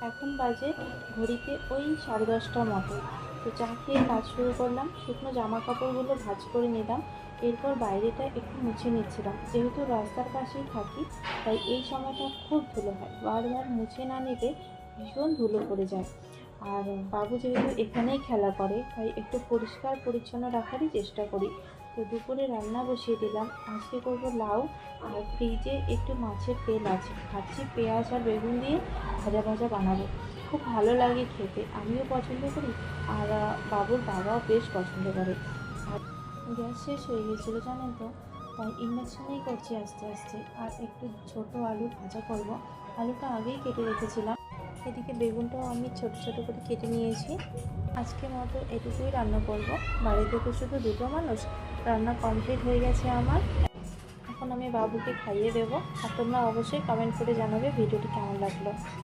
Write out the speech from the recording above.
এখন বাজে ঘড়িতে ওই 10:30টার মতো। তো চা খেয়ে কাজ শুরু করলাম। শুকনো জামা কাপড়গুলো ভাঁজ করে নিলাম। এরপর বাইরেটা একটু মুছে নিচ্ছিলাম। যেহেতু রাস্তার পাশেই থাকি, তাই এই সময়টা খুব ধুলো হয়। বারবার মুছে না নিলে ভীষণ ধুলো পড়ে যায়। আর বাবু যেহেতু এখানেই খেলা করে, তাই একটু পরিষ্কার পরিচ্ছন্ন রাখারই চেষ্টা করি। তো দুপুরে রান্না বসিয়ে দিলাম। আজকে করবো লাউ, আর ফ্রিজে একটু মাছের তেল আছে। ভাবছি পেঁয়াজ আর বেগুন দিয়ে ভাজা ভাজা বানাবো। খুব ভালো লাগে খেতে, আমিও পছন্দ করি, আর বাবুর বাবাও বেশ পছন্দ করে। আর গ্যাস শেষ হয়ে গেছিলো জানেন তো, তাই ইন্ডাকশানেই করছি আস্তে আস্তে। আর একটু ছোট আলু ভাজা করব। আলুটা আগেই কেটে রেখেছিলাম। এদিকে বেগুনটাও আমি ছোট ছোট করে কেটে নিয়েছি। আজকের মতো এটুকুই রান্না করব। বাড়িতে তো শুধু দুটো মানুষ। রান্না কমপ্লিট হয়ে গেছে আমার। এখন আমি বাবুকে খাইয়ে দেবো। আর তোমরা অবশ্যই কমেন্ট করে জানাবে ভিডিওটি কেমন লাগলো।